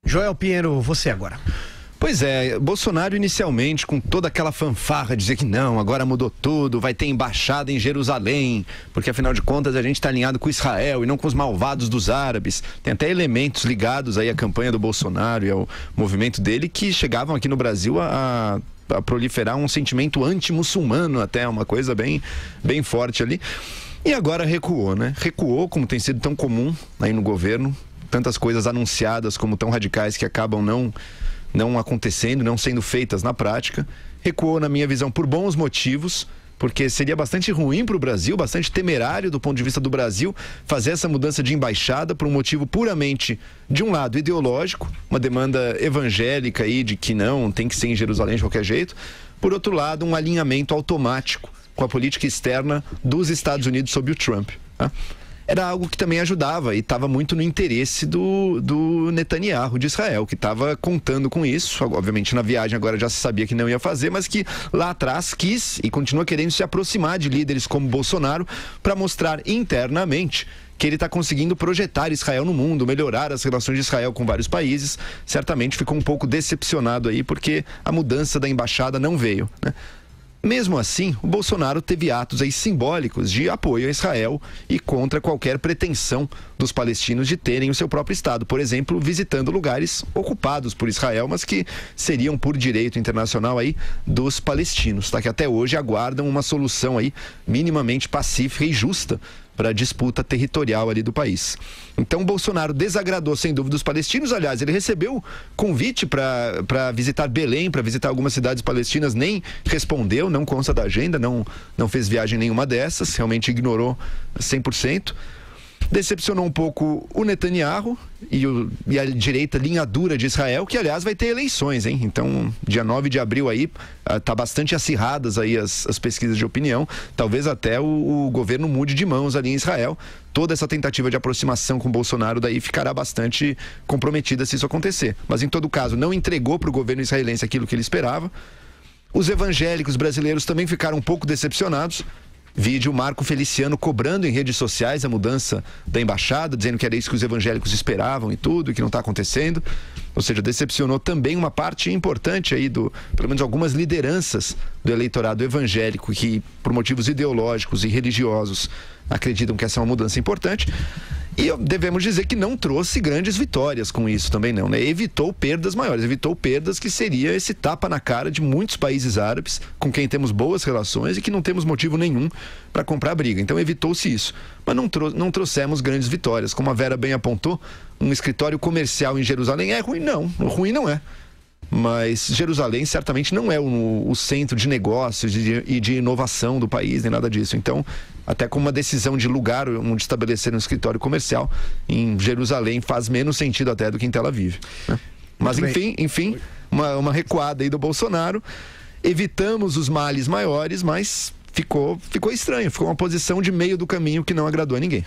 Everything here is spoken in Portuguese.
Joel Pinheiro, você agora. Pois é, Bolsonaro inicialmente com toda aquela fanfarra, dizer que não, agora mudou tudo, vai ter embaixada em Jerusalém, porque afinal de contas a gente está alinhado com Israel e não com os malvados dos árabes. Tem até elementos ligados aí à campanha do Bolsonaro e ao movimento dele que chegavam aqui no Brasil a proliferar um sentimento anti-muçulmano, até uma coisa bem forte ali. E agora recuou, né? Recuou, como tem sido tão comum aí no governo, tantas coisas anunciadas como tão radicais que acabam não acontecendo, não sendo feitas na prática. Recuou, na minha visão, por bons motivos, porque seria bastante ruim para o Brasil, bastante temerário do ponto de vista do Brasil, fazer essa mudança de embaixada por um motivo puramente, de um lado, ideológico, uma demanda evangélica aí de que não, tem que ser em Jerusalém de qualquer jeito. Por outro lado, um alinhamento automático com a política externa dos Estados Unidos sob o Trump, tá? Era algo que também ajudava e estava muito no interesse do Netanyahu de Israel, que estava contando com isso. Obviamente na viagem agora já se sabia que não ia fazer, mas que lá atrás quis e continua querendo se aproximar de líderes como Bolsonaro para mostrar internamente que ele está conseguindo projetar Israel no mundo, melhorar as relações de Israel com vários países. Certamente ficou um pouco decepcionado aí porque a mudança da embaixada não veio, né? Mesmo assim, o Bolsonaro teve atos aí simbólicos de apoio a Israel e contra qualquer pretensão dos palestinos de terem o seu próprio Estado. Por exemplo, visitando lugares ocupados por Israel, mas que seriam por direito internacional aí dos palestinos, tá? Que até hoje aguardam uma solução aí minimamente pacífica e justa para a disputa territorial ali do país. Então, Bolsonaro desagradou sem dúvida os palestinos. Aliás, ele recebeu convite para visitar Belém, para visitar algumas cidades palestinas, nem respondeu, não consta da agenda, não fez viagem nenhuma dessas, realmente ignorou 100%. Decepcionou um pouco o Netanyahu e a direita linha dura de Israel, que aliás vai ter eleições, hein? Então, dia 9 de abril aí, tá bastante acirradas aí as pesquisas de opinião. Talvez até o governo mude de mãos ali em Israel. Toda essa tentativa de aproximação com o Bolsonaro daí ficará bastante comprometida se isso acontecer. Mas em todo caso, não entregou para o governo israelense aquilo que ele esperava. Os evangélicos brasileiros também ficaram um pouco decepcionados. Vídeo Marco Feliciano cobrando em redes sociais a mudança da embaixada, dizendo que era isso que os evangélicos esperavam e tudo, e que não está acontecendo. Ou seja, decepcionou também uma parte importante aí pelo menos algumas lideranças do eleitorado evangélico que, por motivos ideológicos e religiosos, acreditam que essa é uma mudança importante. E devemos dizer que não trouxe grandes vitórias com isso também não, né? Evitou perdas maiores, evitou perdas que seria esse tapa na cara de muitos países árabes com quem temos boas relações e que não temos motivo nenhum para comprar briga. Então evitou-se isso. Mas não trouxemos grandes vitórias. Como a Vera bem apontou, um escritório comercial em Jerusalém é ruim? Não, ruim não é. Mas Jerusalém certamente não é o centro de negócios e de inovação do país, nem nada disso. Então, até com uma decisão de lugar onde estabelecer um escritório comercial em Jerusalém faz menos sentido até do que em Tel Aviv, né? Mas enfim, uma recuada aí do Bolsonaro. Evitamos os males maiores, mas ficou estranho, ficou uma posição de meio do caminho que não agradou a ninguém.